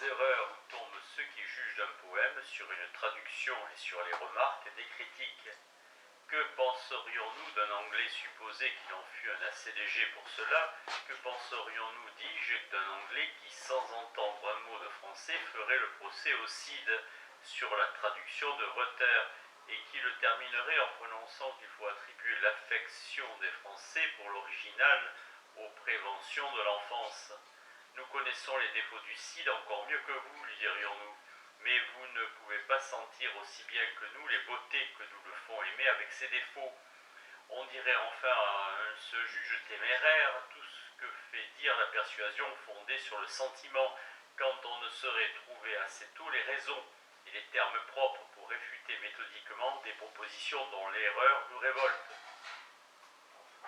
erreurs où tombent ceux qui jugent d'un poème sur une traduction et sur les remarques des critiques. Que penserions-nous d'un anglais supposé qu'il en fût un assez léger pour cela? Que penserions-nous, dis-je, d'un anglais qui, sans entendre un mot de français, ferait le procès au Cid sur la traduction de Reuter et qui le terminerait en prononçant qu'il faut attribuer l'affection des Français pour l'original aux préventions de l'enfance? Nous connaissons les défauts du Cid encore mieux que vous, lui dirions-nous. Mais vous ne pouvez pas sentir aussi bien que nous les beautés que nous le font aimer avec ses défauts. On dirait enfin à ce juge téméraire tout ce que fait dire la persuasion fondée sur le sentiment, quand on ne saurait trouver assez tôt les raisons et les termes propres pour réfuter méthodiquement des propositions dont l'erreur nous révolte.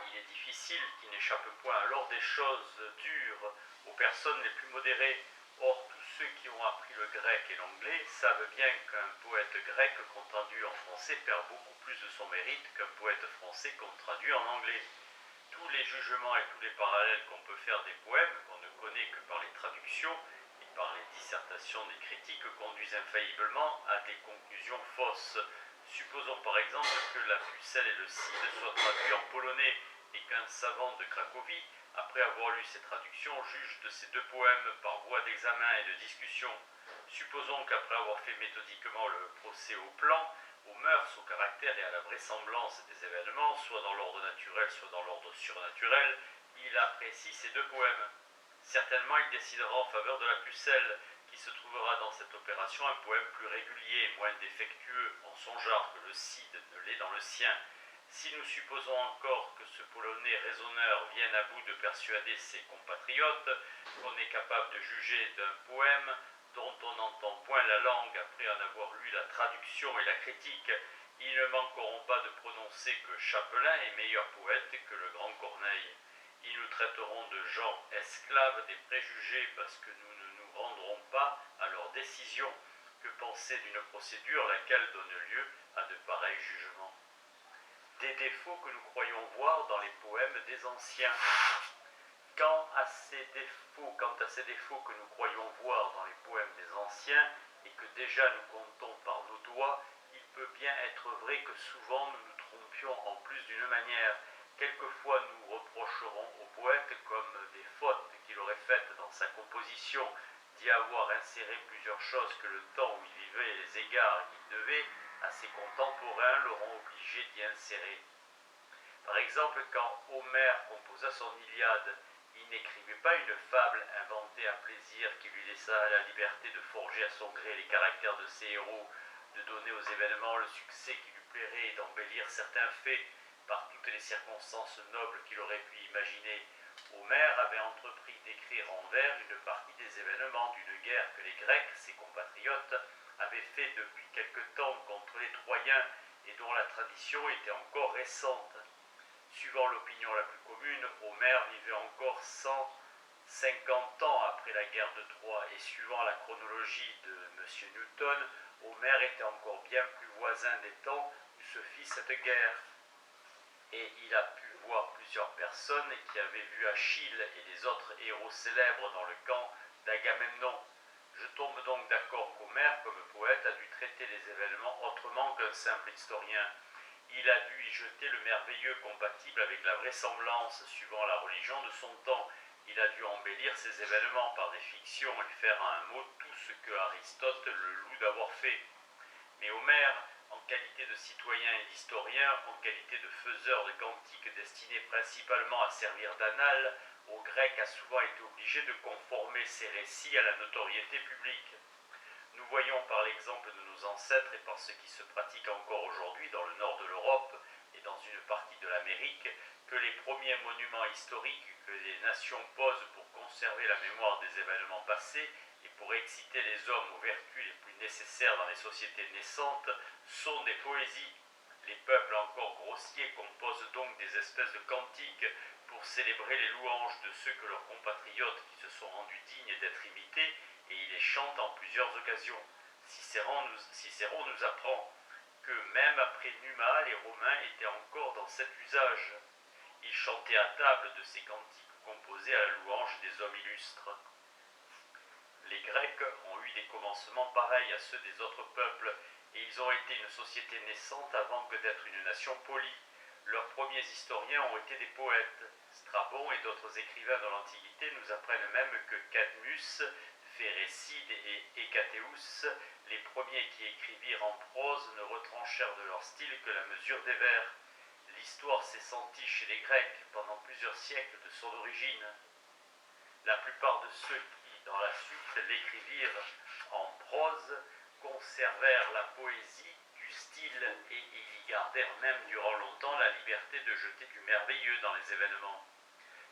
Il est difficile qu'il n'échappe point alors des choses dures aux personnes les plus modérées. Or, tous ceux qui ont appris le grec et l'anglais savent bien qu'un poète grec qu'on traduit en français perd beaucoup plus de son mérite qu'un poète français qu'on traduit en anglais. Tous les jugements et tous les parallèles qu'on peut faire des poèmes, qu'on ne connaît que par les traductions et par les dissertations des critiques, conduisent infailliblement à des conclusions fausses. Supposons par exemple que la Pucelle et le Cid soient traduits en polonais et qu'un savant de Cracovie, après avoir lu ces traductions, juge de ces deux poèmes par voie d'examen et de discussion. Supposons qu'après avoir fait méthodiquement le procès au plan, aux mœurs, au caractère et à la vraisemblance des événements, soit dans l'ordre naturel, soit dans l'ordre surnaturel, il apprécie ces deux poèmes. Certainement, il décidera en faveur de la Pucelle, qui se trouvera dans cette opération un poème plus régulier et moins défectueux en son genre que le Cid ne l'est dans le sien. Si nous supposons encore que ce Polonais raisonneur vienne à bout de persuader ses compatriotes qu'on est capable de juger d'un poème dont on n'entend point la langue après en avoir lu la traduction et la critique, ils ne manqueront pas de prononcer que Chapelain est meilleur poète que le grand Corneille. Ils nous traiteront de gens esclaves des préjugés parce que nous ne nous rendrons pas à leur décision. Que penser d'une procédure laquelle donne lieu à de pareils jugements? Des défauts que nous croyons voir dans les poèmes des anciens. Quant à ces défauts que nous croyons voir dans les poèmes des anciens et que déjà nous comptons par nos doigts, il peut bien être vrai que souvent nous nous trompions en plus d'une manière. Quelquefois nous reprocherons au poète comme des fautes qu'il aurait faites dans sa composition d'y avoir inséré plusieurs choses que le temps où il vivait et les égards qu'il devait à ses contemporains l'auront obligé d'y insérer. Par exemple, quand Homère composa son Iliade, il n'écrivait pas une fable inventée à plaisir qui lui laissa la liberté de forger à son gré les caractères de ses héros, de donner aux événements le succès qui lui plairait et d'embellir certains faits par toutes les circonstances nobles qu'il aurait pu imaginer. Homère avait entrepris d'écrire en vers une partie des événements d'une guerre que les Grecs, ses compatriotes, avaient fait depuis quelque temps contre les Troyens et dont la tradition était encore récente. Suivant l'opinion la plus commune, Homère vivait encore 150 ans après la guerre de Troie et suivant la chronologie de M. Newton, Homère était encore bien plus voisin des temps où se fit cette guerre. Et il a pu voir plusieurs personnes qui avaient vu Achille et les autres héros célèbres dans le camp d'Agamemnon. Je tombe donc d'accord qu'Homère, comme poète, a dû traiter les événements autrement qu'un simple historien. Il a dû y jeter le merveilleux compatible avec la vraisemblance suivant la religion de son temps. Il a dû embellir ces événements par des fictions et faire à un mot tout ce que Aristote le loue d'avoir fait. Mais Homère, en qualité de citoyen et d'historien, en qualité de faiseur de cantiques destinés principalement à servir d'annales, aux Grecs a souvent été obligé de conformer ses récits à la notoriété publique. Nous voyons par l'exemple de nos ancêtres et par ce qui se pratique encore aujourd'hui dans le nord de l'Europe et dans une partie de l'Amérique que les premiers monuments historiques que les nations posent pour conserver la mémoire des événements passés et pour exciter les hommes aux vertus les plus nécessaires dans les sociétés naissantes sont des poésies. Les peuples encore grossiers composent donc des espèces de cantiques pour célébrer les louanges de ceux que leurs compatriotes qui se sont rendus dignes d'être imités et ils les chantent en plusieurs occasions. Cicéron nous apprend que même après Numa, les Romains étaient encore dans cet usage. Ils chantaient à table de ces cantiques composés à la louange des hommes illustres. Les Grecs eu des commencements pareils à ceux des autres peuples, et ils ont été une société naissante avant que d'être une nation polie. Leurs premiers historiens ont été des poètes. Strabon et d'autres écrivains de l'Antiquité nous apprennent même que Cadmus, Phérécide et Hécatéus, les premiers qui écrivirent en prose, ne retranchèrent de leur style que la mesure des vers. L'histoire s'est sentie chez les Grecs pendant plusieurs siècles de son origine. La plupart de ceux qui, dans la suite, l'écrivirent en prose, conservèrent la poésie du style et y gardèrent même durant longtemps la liberté de jeter du merveilleux dans les événements.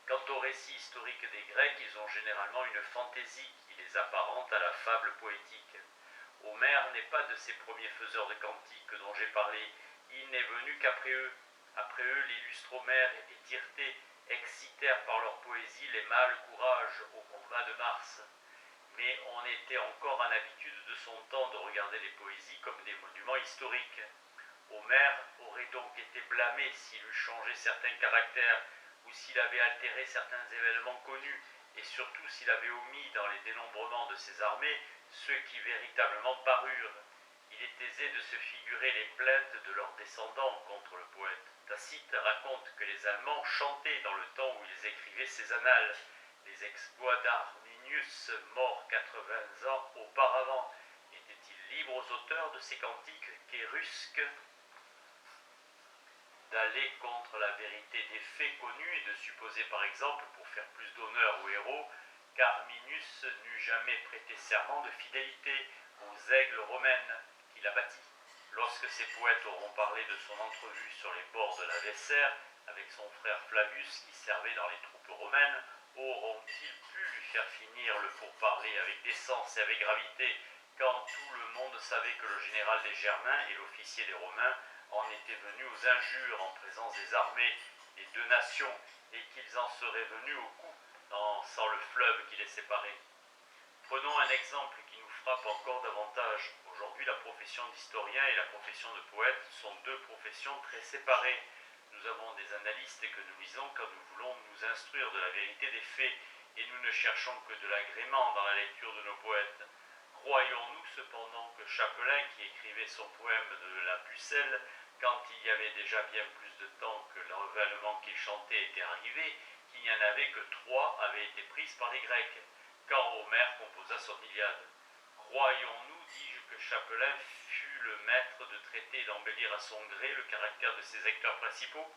Quant aux récits historiques des Grecs, ils ont généralement une fantaisie qui les apparente à la fable poétique. Homère n'est pas de ces premiers faiseurs de cantiques dont j'ai parlé, il n'est venu qu'après eux. Après eux, l'illustre Homère et Tyrtée excitèrent par leur poésie les mâles courage au combat de Mars. Mais on était encore en habitude de son temps de regarder les poésies comme des monuments historiques. Homère aurait donc été blâmé s'il eût changé certains caractères ou s'il avait altéré certains événements connus, et surtout s'il avait omis dans les dénombrements de ses armées ceux qui véritablement parurent. Il est aisé de se figurer les plaintes de leurs descendants contre le poète. Tacite raconte que les Allemands chantaient dans le temps où ils écrivaient ces annales. Les exploits d'Arminius, mort 80 ans auparavant, étaient-ils libres aux auteurs de ces cantiques qu'érusques d'aller contre la vérité des faits connus et de supposer par exemple, pour faire plus d'honneur aux héros, qu'Arminius n'eût jamais prêté serment de fidélité aux aigles romaines qu'il a bâtis. Lorsque ces poètes auront parlé de son entrevue sur les bords de la Weser avec son frère Flavius qui servait dans les troupes romaines, auront-ils pu lui faire finir le pourparler avec décence et avec gravité quand tout le monde savait que le général des Germains et l'officier des Romains en étaient venus aux injures en présence des armées des deux nations et qu'ils en seraient venus au coup sans le fleuve qui les séparait. Prenons un exemple qui nous frappe encore davantage. Aujourd'hui, la profession d'historien et la profession de poète sont deux professions très séparées. Nous avons des analystes que nous lisons quand nous voulons nous instruire de la vérité des faits et nous ne cherchons que de l'agrément dans la lecture de nos poètes. Croyons-nous cependant que Chapelain, qui écrivait son poème de la Pucelle, quand il y avait déjà bien plus de temps que l'événement qu'il chantait était arrivé, qu'il n'y en avait que 3 avaient été prises par les Grecs, quand Homère composa son Iliade. Croyons-nous, dis-je, que Chapelain fut le maître de traiter et d'embellir à son gré le caractère de ses acteurs principaux?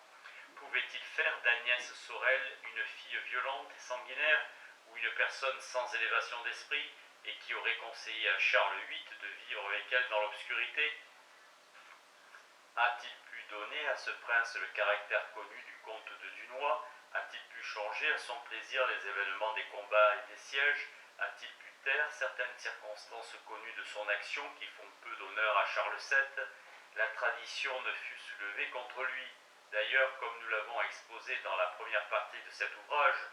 Pouvait-il faire d'Agnès Sorel une fille violente et sanguinaire, ou une personne sans élévation d'esprit, et qui aurait conseillé à Charles VIII de vivre avec elle dans l'obscurité? A-t-il pu donner à ce prince le caractère connu du comte de Dunois? A-t-il pu changer à son plaisir les événements des combats et des sièges? A-t-il pu taire certaines circonstances connues de son action qui font peu d'honneur à Charles VII? La tradition ne fut soulevée contre lui. D'ailleurs, comme nous l'avons exposé dans la première partie de cet ouvrage,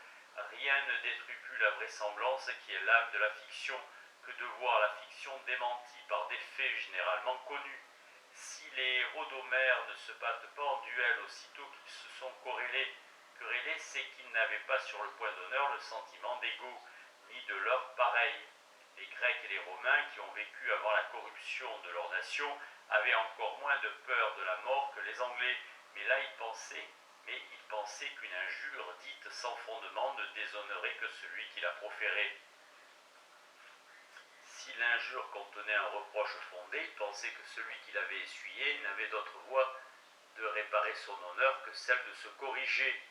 rien ne détruit plus la vraisemblance qui est l'âme de la fiction que de voir la fiction démentie par des faits généralement connus. Si les héros d'Homère ne se battent pas en duel aussitôt qu'ils se sont querellés, c'est qu'ils n'avaient pas sur le point d'honneur le sentiment d'ego, ni de leur pareil. Les Grecs et les Romains, qui ont vécu avant la corruption de leur nation, avaient encore moins de peur de la mort que les Anglais, mais là ils pensaient qu'une injure dite sans fondement ne déshonorait que celui qui la proférait. Si l'injure contenait un reproche fondé, ils pensaient que celui qui l'avait essuyé n'avait d'autre voie de réparer son honneur que celle de se corriger.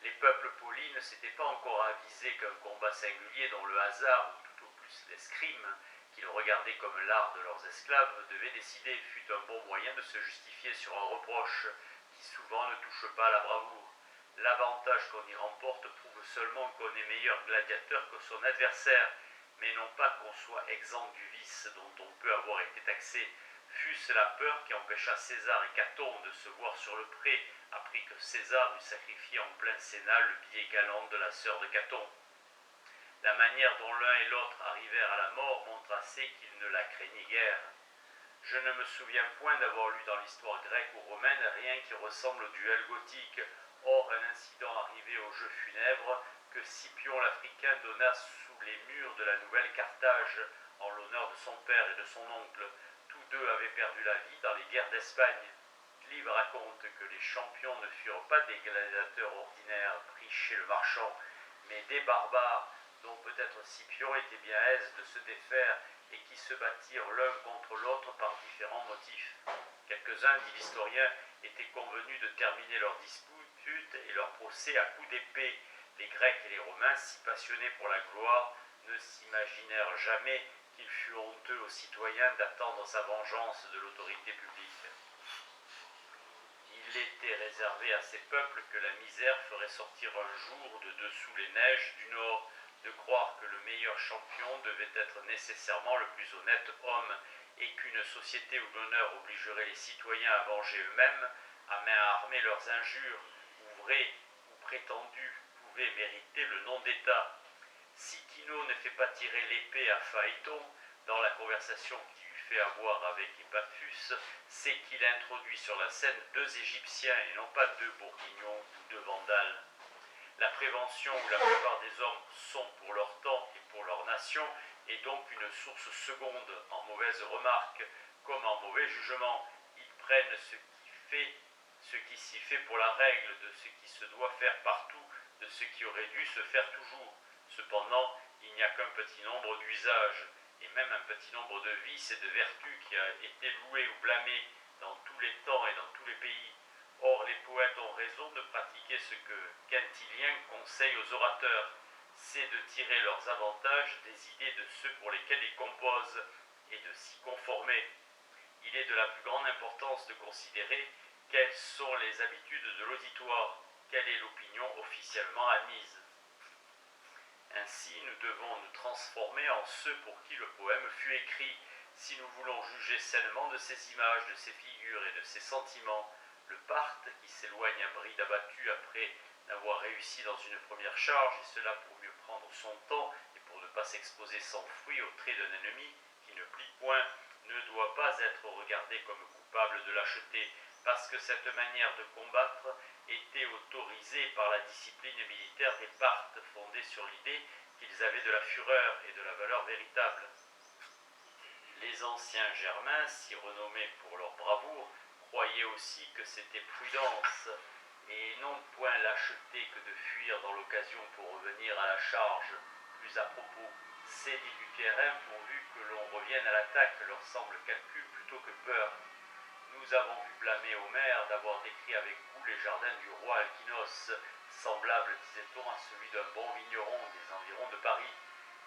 Les peuples polis ne s'étaient pas encore avisés qu'un combat singulier dont le hasard, ou tout au plus l'escrime, qu'ils regardaient comme l'art de leurs esclaves, devait décider, fut un bon moyen de se justifier sur un reproche qui souvent ne touche pas à la bravoure. L'avantage qu'on y remporte prouve seulement qu'on est meilleur gladiateur que son adversaire, mais non pas qu'on soit exempt du vice dont on peut avoir été taxé. Fût-ce la peur qui empêcha César et Caton de se voir sur le pré, appris que César eût sacrifié en plein Sénat le billet galant de la sœur de Caton. La manière dont l'un et l'autre arrivèrent à la mort montre assez qu'ils ne la craignaient guère. Je ne me souviens point d'avoir lu dans l'histoire grecque ou romaine rien qui ressemble au duel gothique. Or, un incident arrivé au jeu funèbre que Scipion l'Africain donna sous sous les murs de la nouvelle Carthage en l'honneur de son père et de son oncle. Tous deux avaient perdu la vie dans les guerres d'Espagne. Clive raconte que les champions ne furent pas des gladiateurs ordinaires pris chez le marchand, mais des barbares dont peut-être Scipion était bien aise de se défaire et qui se battirent l'un contre l'autre par différents motifs. Quelques-uns, dit l'historien, étaient convenus de terminer leur dispute et leur procès à coups d'épée. Les Grecs et les Romains, si passionnés pour la gloire, ne s'imaginèrent jamais qu'il fût honteux aux citoyens d'attendre sa vengeance de l'autorité publique. Il était réservé à ces peuples que la misère ferait sortir un jour de dessous les neiges du nord, de croire que le meilleur champion devait être nécessairement le plus honnête homme, et qu'une société où l'honneur obligerait les citoyens à venger eux-mêmes, à main armée leurs injures, ou vraies ou prétendues, pouvait mériter le nom d'État. Si Quino ne fait pas tirer l'épée à Phaéton, dans la conversation qui eut fait avoir avec Epaphus, c'est qu'il introduit sur la scène deux Égyptiens et non pas deux Bourguignons ou deux Vandales. La prévention où la plupart des hommes sont pour leur temps et pour leur nation est donc une source seconde en mauvaise remarque comme en mauvais jugement. Ils prennent ce qui s'y fait pour la règle, de ce qui se doit faire partout, de ce qui aurait dû se faire toujours. Cependant, il n'y a qu'un petit nombre d'usages, et même un petit nombre de vices et de vertus qui a été loué ou blâmé dans tous les temps et dans tous les pays. Or, les poètes ont raison de pratiquer ce que Quintilien conseille aux orateurs, c'est de tirer leurs avantages des idées de ceux pour lesquels ils composent, et de s'y conformer. Il est de la plus grande importance de considérer quelles sont les habitudes de l'auditoire, quelle est l'opinion officiellement admise. Ainsi, nous devons nous transformer en ceux pour qui le poème fut écrit, si nous voulons juger sainement de ses images, de ses figures et de ses sentiments. Le Parthe, qui s'éloigne à bride abattue après n'avoir réussi dans une première charge, et cela pour mieux prendre son temps et pour ne pas s'exposer sans fruit au trait d'un ennemi qui ne plie point, ne doit pas être regardé comme coupable de lâcheté, parce que cette manière de combattre était autorisée par la discipline militaire des Parthes, fondée sur l'idée qu'ils avaient de la fureur et de la valeur véritable. Les anciens Germains, si renommés pour leur bravoure, croyaient aussi que c'était prudence et non point lâcheté que de fuir dans l'occasion pour revenir à la charge. Plus à propos, céder du terrain pourvu que l'on revienne à l'attaque leur semble calcul plutôt que peur. Nous avons vu blâmer Homère d'avoir décrit avec goût les jardins du roi Alkinos, semblables, disait-on, à celui d'un bon vigneron des environs de Paris.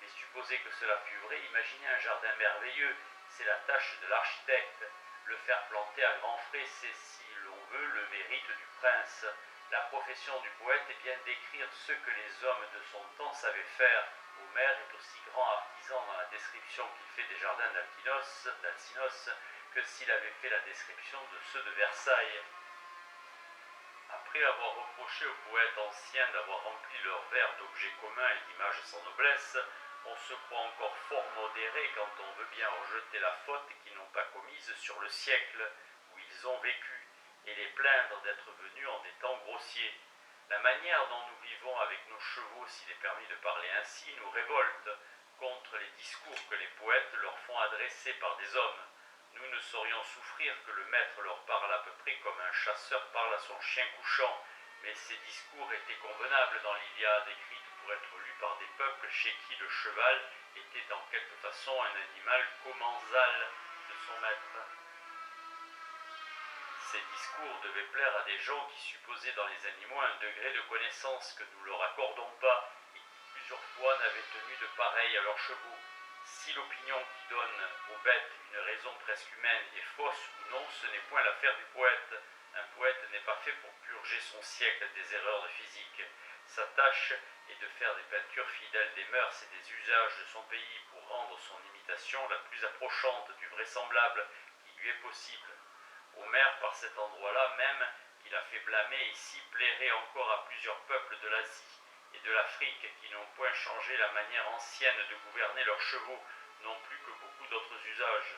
Mais supposer que cela fût vrai, imaginez un jardin merveilleux, c'est la tâche de l'architecte. Le faire planter à grands frais, c'est, si l'on veut, le mérite du prince. La profession du poète est bien d'écrire ce que les hommes de son temps savaient faire. Homère est aussi grand artisan dans la description qu'il fait des jardins d'Alcinos, que s'il avait fait la description de ceux de Versailles. Après avoir reproché aux poètes anciens d'avoir rempli leurs vers d'objets communs et d'images sans noblesse, on se croit encore fort modéré quand on veut bien rejeter la faute qu'ils n'ont pas commise sur le siècle où ils ont vécu, et les plaindre d'être venus en des temps grossiers. La manière dont nous vivons avec nos chevaux, s'il est permis de parler ainsi, nous révolte contre les discours que les poètes leur font adresser par des hommes. Nous ne saurions souffrir que le maître leur parle à peu près comme un chasseur parle à son chien couchant, mais ces discours étaient convenables dans l'Iliade, écrite pour être lue par des peuples chez qui le cheval était en quelque façon un animal commensal de son maître. Ces discours devaient plaire à des gens qui supposaient dans les animaux un degré de connaissance que nous ne leur accordons pas, et qui plusieurs fois n'avaient tenu de pareil à leurs chevaux. Si l'opinion qui donne aux bêtes une raison presque humaine est fausse ou non, ce n'est point l'affaire du poète. Un poète n'est pas fait pour purger son siècle des erreurs de physique. Sa tâche est de faire des peintures fidèles des mœurs et des usages de son pays pour rendre son imitation la plus approchante du vraisemblable qui lui est possible. Homère, par cet endroit-là même qu'il a fait blâmer ici, plairait encore à plusieurs peuples de l'Asie et de l'Afrique qui n'ont point changé la manière ancienne de gouverner leurs chevaux, non plus que beaucoup d'autres usages.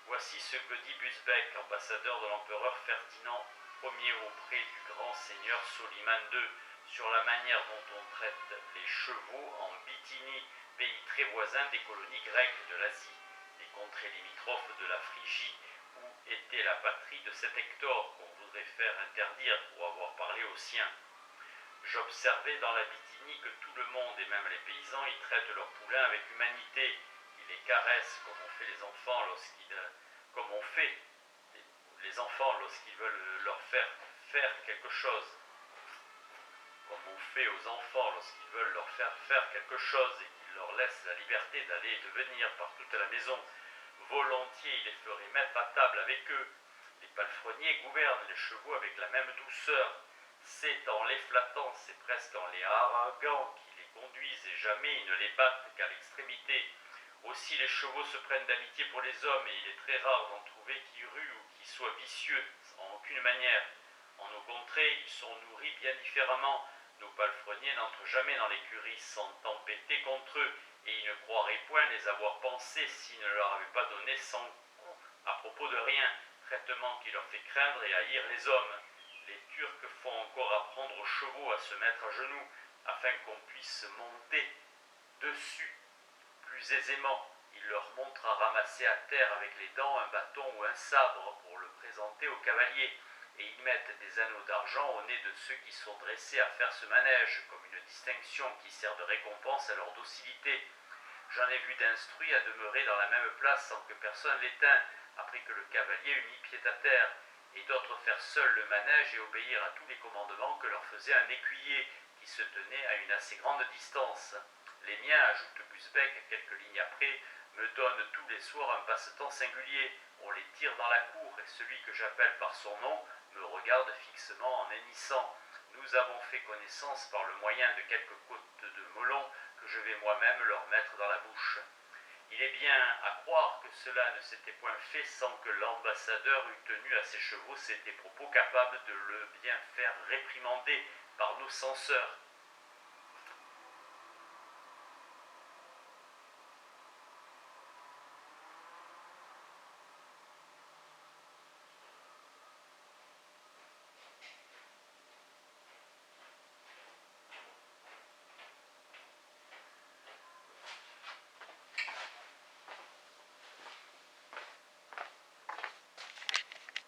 Voici ce que dit Busbecq, ambassadeur de l'empereur Ferdinand Ier auprès du grand seigneur Soliman II, sur la manière dont on traite les chevaux en Bithynie, pays très voisin des colonies grecques de l'Asie, des contrées limitrophes de la Phrygie, où était la patrie de cet Hector qu'on voudrait faire interdire pour avoir parlé aux siens. J'observais dans la Bithynie que tout le monde, et même les paysans, y traitent leurs poulains avec humanité. Ils les caressent comme on fait les enfants lorsqu'ils veulent leur faire quelque chose. Comme on fait aux enfants lorsqu'ils veulent leur faire quelque chose et qu'ils leur laissent la liberté d'aller et de venir par toute la maison. Volontiers, il les ferait mettre à table avec eux. Les palefreniers gouvernent les chevaux avec la même douceur. C'est en les flattant, c'est presque en les haranguant qu'ils les conduisent et jamais ils ne les battent qu'à l'extrémité. Aussi les chevaux se prennent d'amitié pour les hommes et il est très rare d'en trouver qui ruent ou qui soient vicieux, en aucune manière. En nos contrées, ils sont nourris bien différemment. Nos palefreniers n'entrent jamais dans l'écurie sans tempêter contre eux et ils ne croiraient point les avoir pensés s'ils ne leur avaient pas donné 100 coups à propos de rien, traitement qui leur fait craindre et haïr les hommes. Les Turcs font encore apprendre aux chevaux à se mettre à genoux afin qu'on puisse monter dessus plus aisément. Ils leur montrent à ramasser à terre avec les dents un bâton ou un sabre pour le présenter aux cavaliers, et ils mettent des anneaux d'argent au nez de ceux qui sont dressés à faire ce manège, comme une distinction qui sert de récompense à leur docilité. J'en ai vu d'instruits à demeurer dans la même place sans que personne les tînt, après que le cavalier eut mis pied à terre, et d'autres faire seuls le manège et obéir à tous les commandements que leur faisait un écuyer qui se tenait à une assez grande distance. Les miens, ajoute Busbecq quelques lignes après, me donnent tous les soirs un passe-temps singulier. On les tire dans la cour et celui que j'appelle par son nom me regarde fixement en hennissant. Nous avons fait connaissance par le moyen de quelques côtes de melon que je vais moi-même leur mettre dans la bouche. Il est bien à croire que cela ne s'était point fait sans que l'ambassadeur eût tenu à ses chevaux ces propos capables de le bien faire réprimander par nos censeurs.